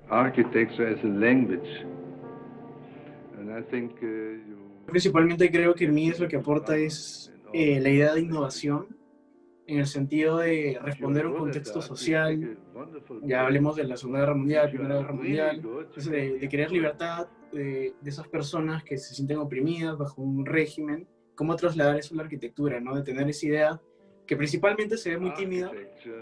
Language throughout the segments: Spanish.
architecture as a language. And I think Principalmente creo que el MIES lo que aporta es la idea de innovación en el sentido de responder a un contexto social. Ya hablemos de la Segunda Guerra Mundial, Primera Guerra Mundial, entonces de querer libertad de esas personas que se sienten oprimidas bajo un régimen, cómo trasladar eso a la arquitectura, ¿no? De tener esa idea que principalmente se ve muy tímida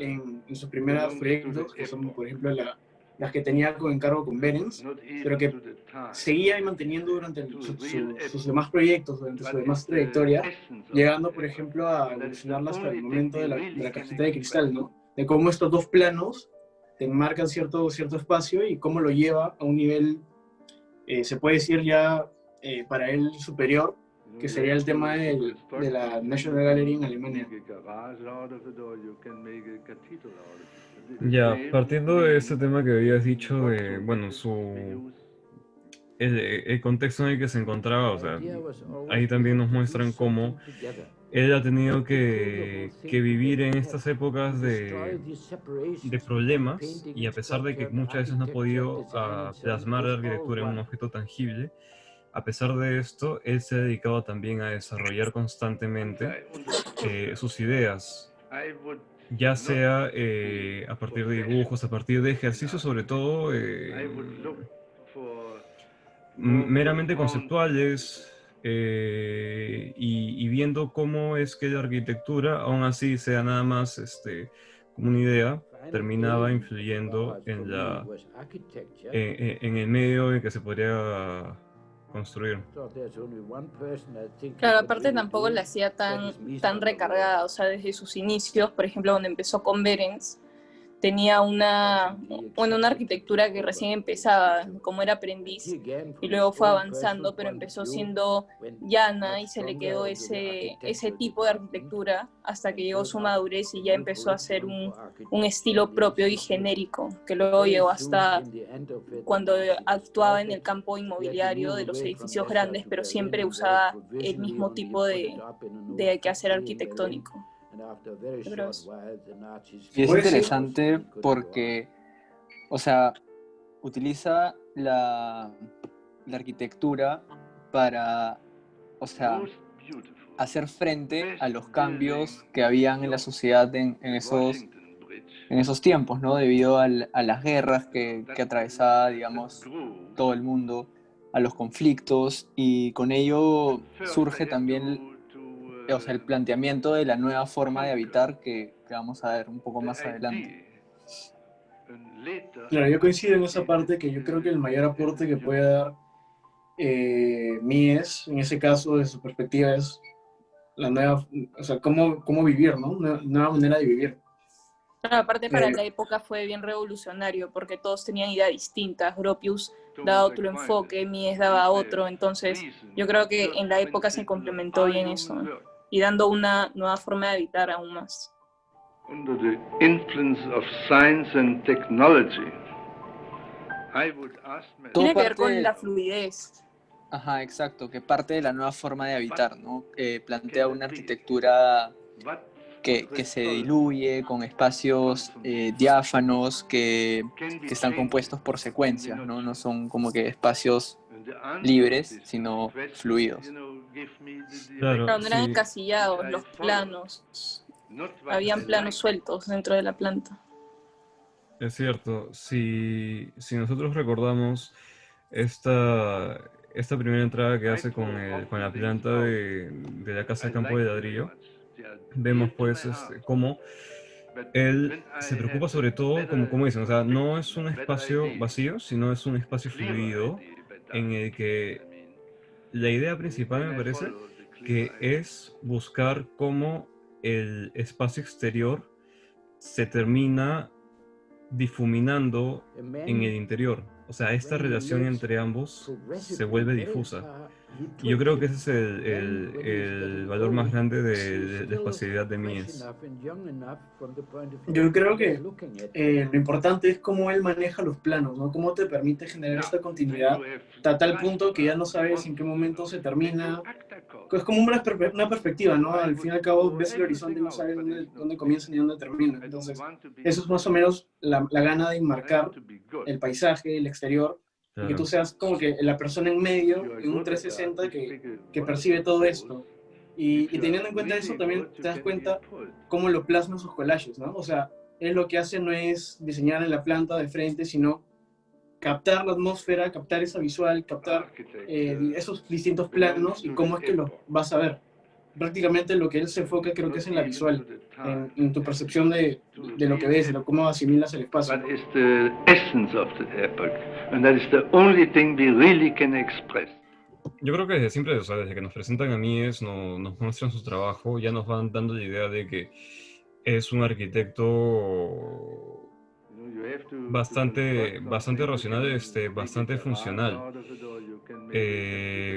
en sus primeros proyectos, que son, por ejemplo, las que tenía con encargo con Berens, pero que seguía manteniendo durante sus demás proyectos, durante su demás trayectoria, llegando, por ejemplo, a evolucionarla hasta el momento de la cajita de cristal, ¿no? De cómo estos dos planos te marcan cierto espacio y cómo lo lleva a un nivel, se puede decir ya para él superior, que sería el tema de la National Gallery en Alemania. Ya, partiendo de ese tema que habías dicho de, bueno, el contexto en el que se encontraba, o sea, ahí también nos muestran cómo él ha tenido que vivir en estas épocas de problemas y a pesar de que muchas veces no ha podido plasmar la arquitectura en un objeto tangible, a pesar de esto, él se ha dedicado también a desarrollar constantemente sus ideas, ya sea a partir de dibujos, a partir de ejercicios, sobre todo meramente conceptuales, y viendo cómo es que la arquitectura, aún así sea nada más como una idea, terminaba influyendo en el medio en que se podría construir. Claro, aparte tampoco la hacía tan recargada, o sea, desde sus inicios, por ejemplo, donde empezó con Berens, tenía una arquitectura que recién empezaba, como era aprendiz, y luego fue avanzando, pero empezó siendo llana y se le quedó ese tipo de arquitectura hasta que llegó su madurez y ya empezó a ser un estilo propio y genérico, que luego llegó hasta cuando actuaba en el campo inmobiliario de los edificios grandes, pero siempre usaba el mismo tipo de quehacer arquitectónico. Pero Y es puede ser, interesante porque, o sea, utiliza la arquitectura para, o sea, hacer frente a los cambios que habían en la sociedad en esos tiempos, ¿no? Debido a las guerras que atravesaba, digamos, todo el mundo, a los conflictos, y con ello surge también, o sea, el planteamiento de la nueva forma de habitar que vamos a ver un poco más adelante. claro, yo coincido en esa parte que yo creo que el mayor aporte que puede dar Mies, en ese caso, de su perspectiva, es la nueva, o sea, cómo vivir, ¿no? Una nueva manera de vivir. Claro, aparte para la época fue bien revolucionario porque todos tenían ideas distintas. Gropius daba otro enfoque, Mies daba otro, entonces yo creo que en la época se complementó bien eso, ¿no? Y dando una nueva forma de habitar aún más. Under the influence of science and technology, I would ask myself, Todo Tiene que ver con parte, la fluidez. ajá, exacto, que parte de la nueva forma de habitar, ¿no? Plantea una arquitectura que se diluye con espacios diáfanos que están compuestos por secuencias, ¿no? No son como que espacios libres, sino fluidos. Claro, Claro, no eran sí, encasillados los planos, habían planos sueltos dentro de la planta. es cierto. Si nosotros recordamos esta, esta primera entrada que hace con la planta de la casa de campo de ladrillo, vemos pues cómo él se preocupa sobre todo, como dicen, o sea, no es un espacio vacío, sino es un espacio fluido en el que la idea principal me parece que es buscar cómo el espacio exterior se termina difuminando en el interior. O sea, esta relación entre ambos se vuelve difusa. Y yo creo que ese es el valor más grande de la espacialidad de Mies. Yo creo que lo importante es cómo él maneja los planos, ¿no? Cómo te permite generar esta continuidad a tal punto que ya no sabes en qué momento se termina. Es como una perspectiva, ¿no? Al fin y al cabo ves el horizonte y no sabes dónde comienza ni dónde termina. Entonces, eso es más o menos la gana de enmarcar el paisaje, el exterior, y que tú Claro. seas como que la persona en medio, en un 360 que percibe todo esto. Y teniendo en cuenta eso, también te das cuenta cómo lo plasma en sus collages, ¿no? O sea, él lo que hace no es diseñar en la planta de frente, sino captar la atmósfera, captar esa visual, captar esos distintos planos y cómo es que los vas a ver. Prácticamente lo que él se enfoca creo que es en la visual, en tu percepción de lo que ves, de cómo asimilas el espacio. What is the essence of the epoch? And that is the only thing we really can express. Yo creo que desde siempre, o sea, desde que nos presentan a Mies, nos muestran su trabajo, ya nos van dando la idea de que es un arquitecto bastante racional, bastante funcional.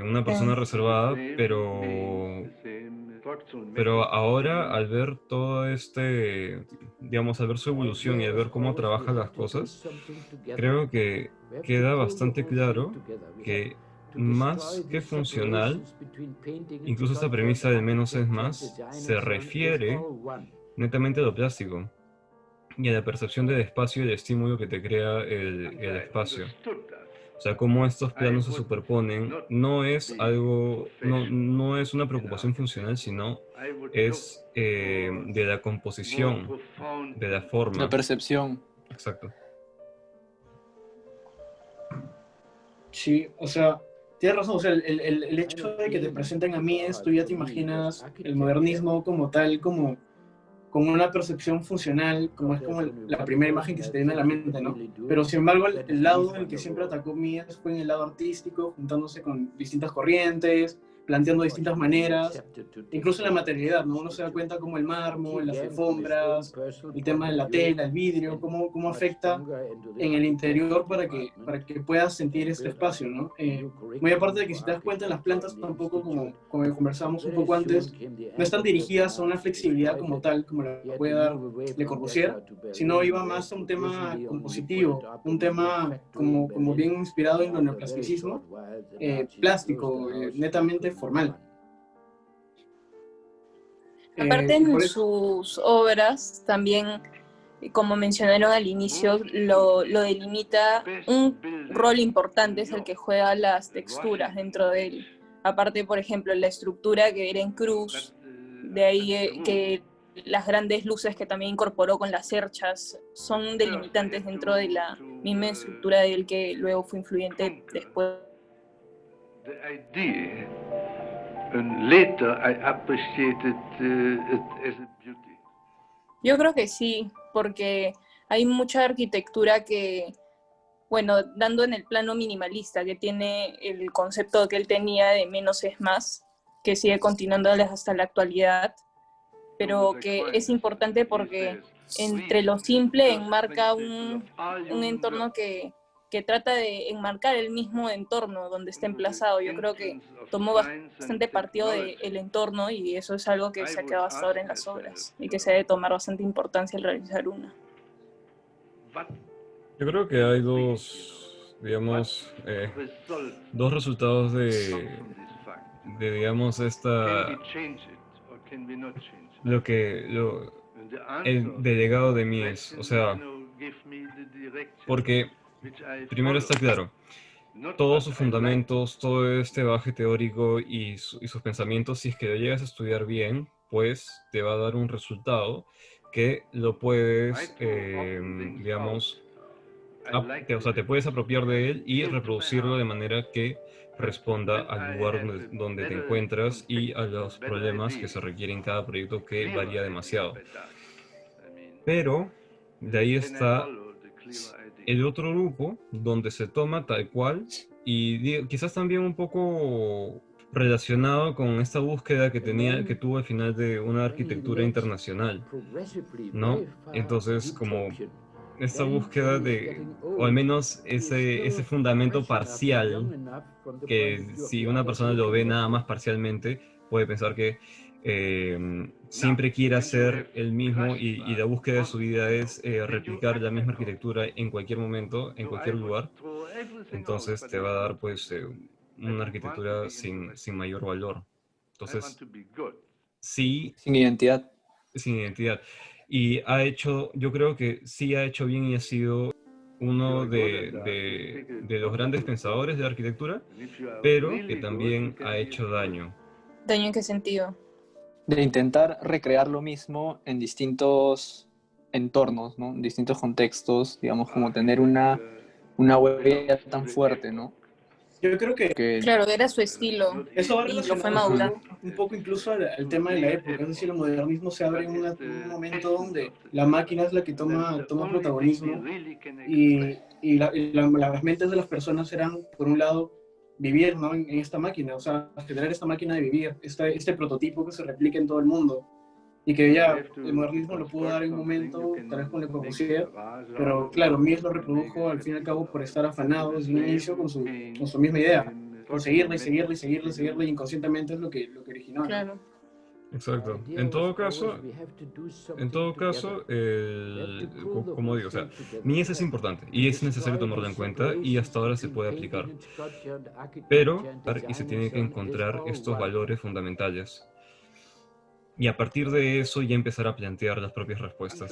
Una persona reservada, pero ahora al ver todo digamos, al ver su evolución y al ver cómo trabaja las cosas, creo que queda bastante claro que más que funcional, incluso esta premisa de menos es más, se refiere netamente a lo plástico y a la percepción del espacio y el estímulo que te crea el espacio. O sea, cómo estos planos se superponen no es algo, no es una preocupación funcional, sino es de la composición, de la La forma. percepción. Exacto. Sí, o sea, tienes razón, o sea, el hecho de que te presenten a Mies, tú ya te imaginas el modernismo como tal, como una percepción funcional, como es como la primera imagen que se te viene a la mente, ¿no? Pero sin embargo, el lado en el que siempre atacó Mies fue en el lado artístico, juntándose con distintas corrientes, planteando distintas maneras, incluso en la materialidad, ¿no? Uno se da cuenta como el mármol, las alfombras, el tema de la tela, el vidrio, cómo afecta en el interior para que puedas sentir este espacio, ¿no? Muy aparte de que si te das cuenta, las plantas tampoco, como conversamos un poco antes, no están dirigidas a una flexibilidad como tal, como la puede dar Le Corbusier, sino iba más a un tema compositivo, un tema como bien inspirado en el neoplasticismo, plástico, netamente formal. Aparte en sus obras también, como mencionaron al inicio, lo delimita un rol importante, es el que juega las texturas dentro de él. Aparte, por ejemplo, la estructura que era en cruz, de ahí que las grandes luces que también incorporó con las cerchas son delimitantes dentro de la misma estructura de él que luego fue influyente después. The idea, and later I appreciated it as a beauty. Yo creo que sí, porque hay mucha arquitectura que, bueno, dando en el plano minimalista, que tiene el concepto que él tenía de menos es más, que sigue continuando hasta la actualidad, pero que es importante porque entre lo simple enmarca un entorno que trata de enmarcar el mismo entorno donde está emplazado. Yo creo que tomó bastante partido del entorno y eso es algo que se ha quedado hasta ahora en las obras y que se debe tomar bastante importancia al realizar una. Yo creo que hay digamos, dos resultados digamos, el delegado de Mies. O sea, porque primero está claro, todos sus fundamentos, todo este bagaje teórico y sus pensamientos, si es que lo llegas a estudiar bien, pues te va a dar un resultado que lo puedes, digamos, o sea, te puedes apropiar de él y reproducirlo de manera que responda al lugar donde te encuentras y a los problemas que se requieren en cada proyecto, que varía demasiado. Pero de ahí está el otro grupo donde se toma tal cual y quizás también un poco relacionado con esta búsqueda que tuvo al final de una arquitectura internacional, ¿no? Entonces, como esta búsqueda de, o al menos ese fundamento parcial, que si una persona lo ve nada más parcialmente, puede pensar que siempre quiere hacer el mismo y la búsqueda de su vida es replicar la misma arquitectura en cualquier momento, en cualquier lugar. Entonces te va a dar pues una arquitectura sin mayor valor. Entonces, sí, Sin identidad. sin identidad. Y yo creo que sí ha hecho bien y ha sido uno de los grandes pensadores de la arquitectura, pero que también ha hecho daño. ¿Daño en qué sentido? De intentar recrear lo mismo en distintos entornos, ¿no? En distintos contextos, digamos, como tener una huella tan fuerte, ¿no? Yo creo que Claro, era su estilo eso va y lo fue relacionado madurando. un poco incluso al tema de la época. Es decir, el modernismo se abre en un momento donde la máquina es la que toma protagonismo las mentes de las personas eran, por un lado, vivir, ¿no? en esta máquina, o sea, generar esta máquina de vivir, este prototipo que se replica en todo el mundo. Y que ya el modernismo lo pudo dar en un momento, tal vez con Le Corbusier, pero claro, Mies lo reprodujo al fin y al cabo por estar afanado desde un inicio con su misma idea, con seguirla y seguirla y seguirla y seguirla, y inconscientemente es lo que originó, ¿no? Claro. Exacto. En todo caso, como digo, o sea, Mies es importante y es necesario tomarlo en cuenta y hasta ahora se puede aplicar. Pero, y se tiene que encontrar estos valores fundamentales. Y a partir de eso ya empezar a plantear las propias respuestas.